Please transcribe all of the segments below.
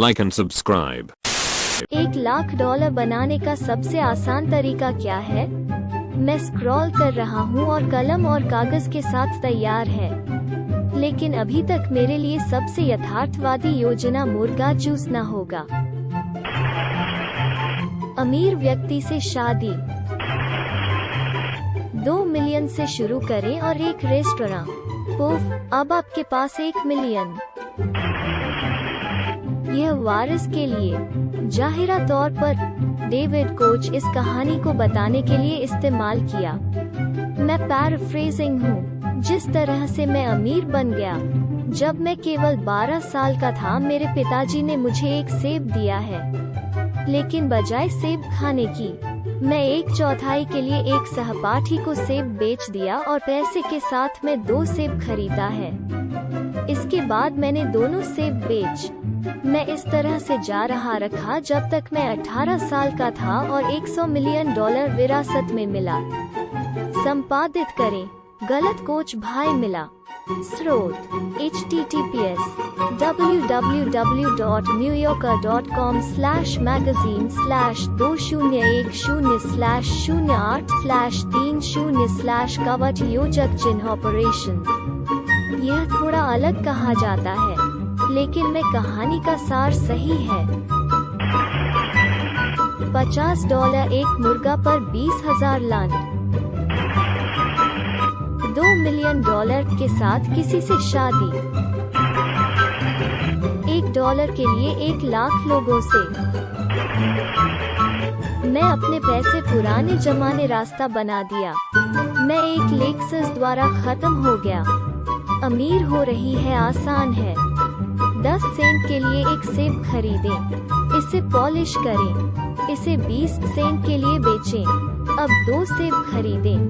like and subscribe. $1,00,000 बनाने का सबसे आसान तरीका क्या है? मैं स्क्रॉल कर रहा हूँ और कलम और कागज के साथ तैयार है, लेकिन अभी तक मेरे लिए सबसे यथार्थवादी योजना मुर्गा चूसना होगा। अमीर व्यक्ति से शादी। 2 मिलियन से शुरू करें और एक रेस्टोरेंट। पुफ, अब आपके पास 1 मिलियन। यह वारिस के लिए जाहिरा तौर पर डेविड कोच इस कहानी को बताने के लिए इस्तेमाल किया। मैं पैराफ्रेजिंग हूँ। जिस तरह से मैं अमीर बन गया। जब मैं केवल 12 साल का था, मेरे पिताजी ने मुझे एक सेब दिया है, लेकिन बजाय सेब खाने की, मैं 1/4 के लिए एक सहपाठी को सेब बेच दिया और पैसे के साथ में 2 सेब खरीदा है। इसके बाद मैंने दोनों सेब बेच मैं इस तरह से जा रहा रखा जब तक मैं 18 साल का था और $100 मिलियन विरासत में मिला। संपादित करें, गलत कोच भाई मिला। स्रोत https://newyorker.com/magazine/2018/08/30/कवच ऑपरेशन। यह थोड़ा अलग कहा जाता है, लेकिन मैं कहानी का सार सही है। $50 एक मुर्गा पर 20,000 लांट। $2 मिलियन के साथ किसी से शादी। $1 के लिए 1,00,000 लोगों से। मैं अपने पैसे पुराने जमाने रास्ता बना दिया। मैं एक लेक्सस द्वारा खत्म हो गया। अमीर हो रही है आसान है। 10 सेंट के लिए एक सेब खरीदें, इसे पॉलिश करें, इसे 20 सेंट के लिए बेचें। अब 2 सेब खरीदें,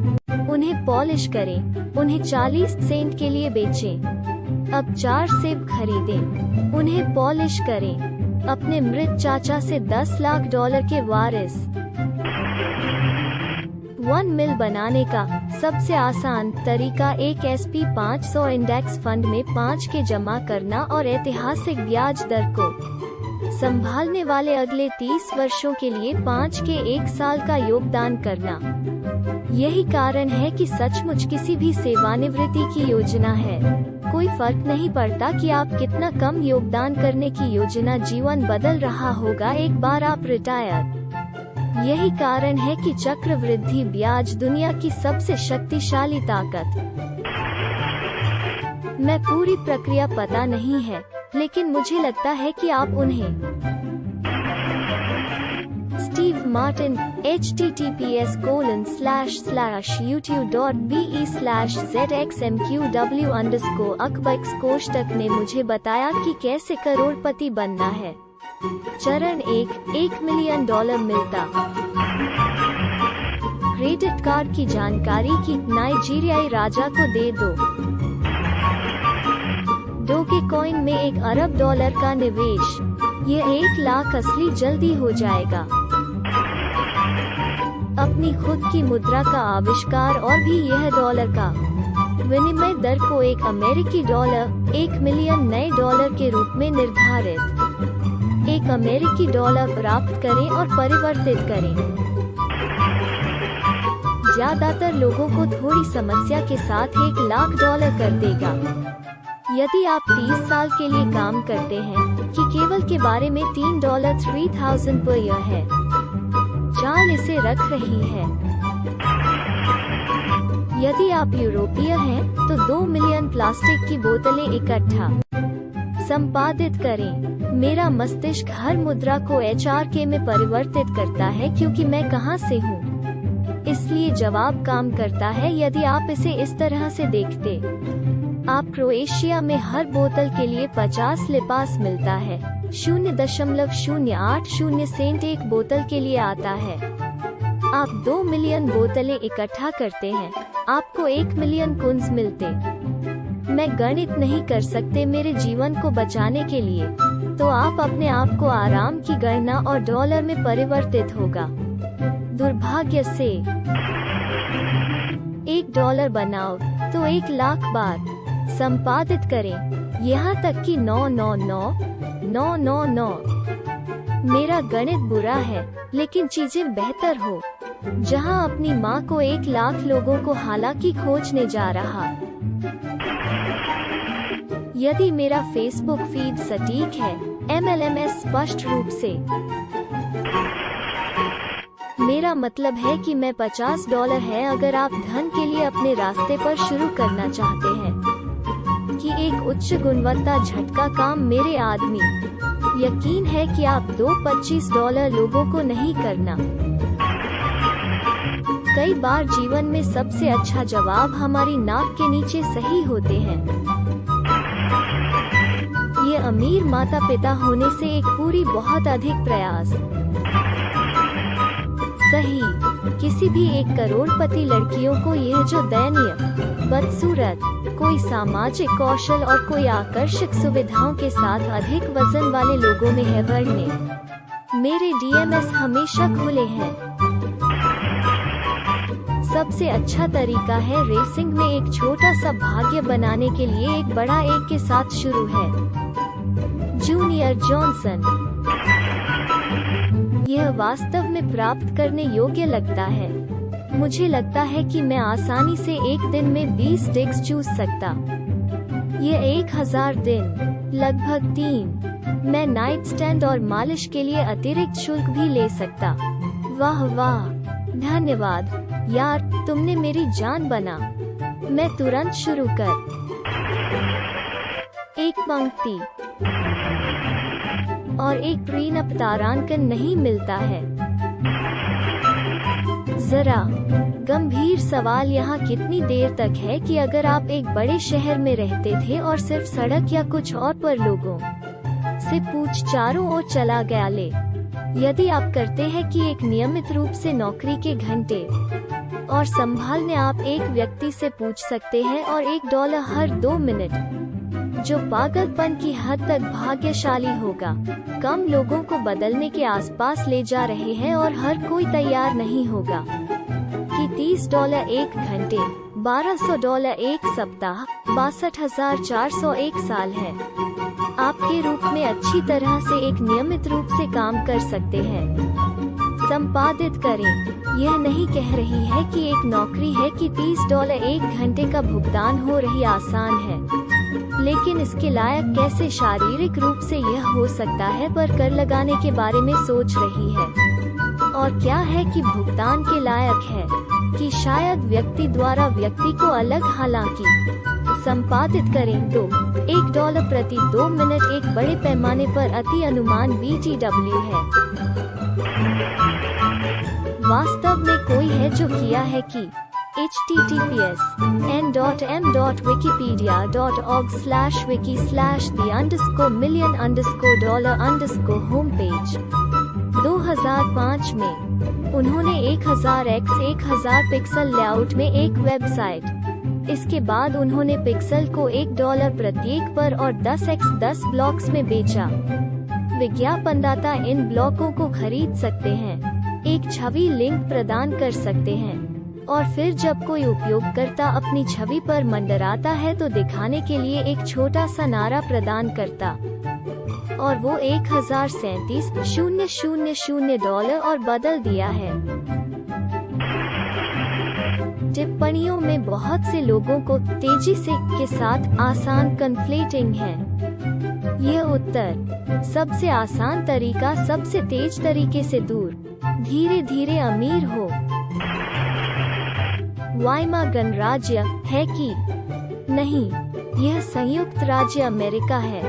उन्हें पॉलिश करें, उन्हें 40 सेंट के लिए बेचें। अब 4 सेब खरीदें, उन्हें पॉलिश करें। अपने मृत चाचा से $10,00,000 के वारिस। 1 मिल बनाने का सबसे आसान तरीका एक SP 500 इंडेक्स फंड में 5 के जमा करना और ऐतिहासिक ब्याज दर को संभालने वाले अगले 30 वर्षों के लिए 5 के 1 साल का योगदान करना। यही कारण है कि सचमुच किसी भी सेवानिवृत्ति की योजना है। कोई फर्क नहीं पड़ता कि आप कितना कम योगदान करने की योजना जीवन बदल रहा होगा एक बार आप रिटायर। यही कारण है कि चक्रवृद्धि ब्याज दुनिया की सबसे शक्तिशाली ताकत। मैं पूरी प्रक्रिया पता नहीं है, लेकिन मुझे लगता है कि आप उन्हें स्टीव मार्टिन https://youtube.be/zxmqw_akbx कोष्ठक ने मुझे बताया कि कैसे करोड़पति बनना है। चरण 1 मिलियन मिलता। क्रेडिट कार्ड की जानकारी की नाइजीरियाई राजा को दे दो। डोगेकॉइन में $1 अरब का निवेश। ये 1,00,000 असली जल्दी हो जाएगा। अपनी खुद की मुद्रा का आविष्कार और भी यह डॉलर का विनिमय दर को $1 अमेरिकी $1 मिलियन नए डॉलर के रूप में निर्धारित। $1 अमेरिकी प्राप्त करें और परिवर्तित करें। ज्यादातर लोगों को थोड़ी समस्या के साथ $1,00,000 कर देगा। यदि आप 30 साल के लिए काम करते हैं, कि केवल के बारे में $3,000 पर ईयर है। चाल इसे रख रही है। यदि आप यूरोपीय हैं, तो 2 मिलियन प्लास्टिक की बोतलें इकट्ठा। संपादित करें, मेरा मस्तिष्क हर मुद्रा को HRK में परिवर्तित करता है क्योंकि मैं कहां से हूं। इसलिए जवाब काम करता है यदि आप इसे इस तरह से देखते। आप क्रोएशिया में हर बोतल के लिए 50 लिपास मिलता है। 0.080 सेंट एक बोतल के लिए आता है। आप 2 मिलियन बोतलें इकट्ठा करते हैं, आपको 1 मिलियन कुंज मिलते। मैं गणित नहीं कर सकते मेरे जीवन को बचाने के लिए, तो आप अपने आप को आराम की गणना और डॉलर में परिवर्तित होगा। दुर्भाग्य से $1 बनाओ तो 1,00,000 बार संपादित करें, यहाँ तक कि 999 999। मेरा गणित बुरा है, लेकिन चीजें बेहतर हो। जहां अपनी माँ को 1 लाख लोगों को हालांकि खोजने जा रहा। यदि मेरा फेसबुक फीड सटीक है, MLMS स्पष्ट रूप से। मेरा मतलब है कि मैं $50 है अगर आप धन के लिए अपने रास्ते पर शुरू करना चाहते हैं कि एक उच्च गुणवत्ता झटका काम मेरे आदमी। यकीन है कि आप $25 लोगों को नहीं करना। कई बार जीवन में सबसे अच्छा जवाब हमारी नाक के नीचे सही होते हैं। ये अमीर माता पिता होने से एक पूरी बहुत अधिक प्रयास। सही, किसी भी 1 करोड़पति लड़कियों को यह जो दयनीय, बदसूरत, कोई सामाजिक कौशल और कोई आकर्षक सुविधाओं के साथ अधिक वजन वाले लोगों में है बढ़ने। मेरे DMS हमेशा खुले हैं। सबसे अच्छा तरीका है रेसिंग में एक छोटा सा भाग्य बनाने के लिए एक बड़ा 1 के साथ शुरू है। Junior Johnson. यह वास्तव में प्राप्त करने योग्य लगता है। मुझे लगता है कि मैं आसानी से एक दिन में 20 डिग्स चूस सकता। यह 1000 दिन, लगभग 3। मैं नाइट स्टैंड और मालिश के लिए अतिरिक्त शुल्क भी ले सकता। वाह वाह, धन्यवाद यार, तुमने मेरी जान बना। मैं तुरंत शुरू कर। एक पंक्ति और एक प्रीनप तारांकन नहीं मिलता है। जरा गंभीर सवाल यहाँ कितनी देर तक है कि अगर आप एक बड़े शहर में रहते थे और सिर्फ सड़क या कुछ और पर लोगों से पूछ चारों ओर चला गया ले। यदि आप करते हैं कि एक नियमित रूप से नौकरी के घंटे और संभालने आप एक व्यक्ति से पूछ सकते हैं और $1 हर 2 मिनट, जो पागलपन की हद तक भाग्यशाली होगा। कम लोगों को बदलने के आसपास ले जा रहे हैं और हर कोई तैयार नहीं होगा कि $30 1 घंटे, $1200 1 सप्ताह, 62,401 साल है। आपके रूप में अच्छी तरह से एक नियमित रूप से काम कर सकते हैं। संपादित करें। यह नहीं कह रही है कि एक नौकरी है कि $30 1 घंटे का भुगतान हो रही आसान है, लेकिन इसके लायक कैसे शारीरिक रूप से यह हो सकता है पर कर लगाने के बारे में सोच रही है। और क्या है कि भुगतान के लायक है कि शायद व्यक्ति द्वारा व्यक्ति को अलग। हालांकि संपादित करें तो $1 प्रति 2 मिनट एक बड़े पैमाने पर अति अनुमान BTW है। वास्तव में कोई है जो किया है कि https://wiki/the_million_dollar_homepage 2005 में उन्होंने 1000x1000 पिक्सल लेआउट में एक वेबसाइट। इसके बाद उन्होंने पिक्सल को $1 प्रत्येक पर और 10x10 ब्लॉक्स में बेचा। विज्ञापनदाता इन ब्लॉकों को खरीद सकते हैं, एक छवि लिंक प्रदान कर सकते हैं, और फिर जब कोई उपयोगकर्ता अपनी छवि पर मंडराता है तो दिखाने के लिए एक छोटा सा नारा प्रदान करता, और वो $1037,000 और बदल दिया है। टिप्पणियों में बहुत से लोगों को तेजी से के साथ आसान कन्फ्लेटिंग है। यह उत्तर सबसे आसान तरीका सबसे तेज तरीके से दूर धीरे धीरे अमीर हो वाइमा गणराज्य है कि नहीं, यह संयुक्त राज्य अमेरिका है।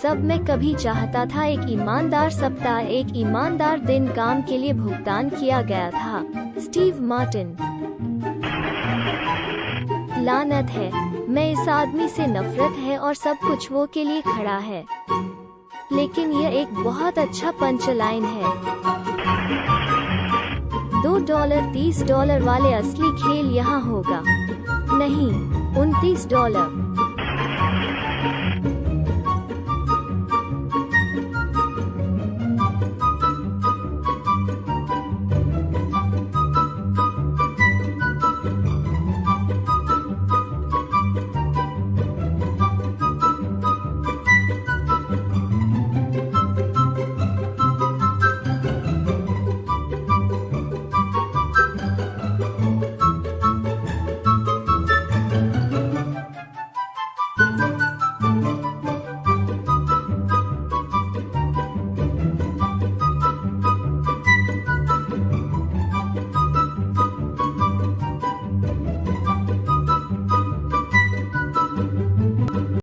सब मैं कभी चाहता था एक ईमानदार सप्ताह, एक ईमानदार दिन काम के लिए भुगतान किया गया था। Steve Martin. लानत है, मैं इस आदमी से नफरत है और सब कुछ वो के लिए खड़ा है, लेकिन यह एक बहुत अच्छा पंचलाइन है। $2 $30 वाले असली खेल यहाँ होगा, नहीं $29।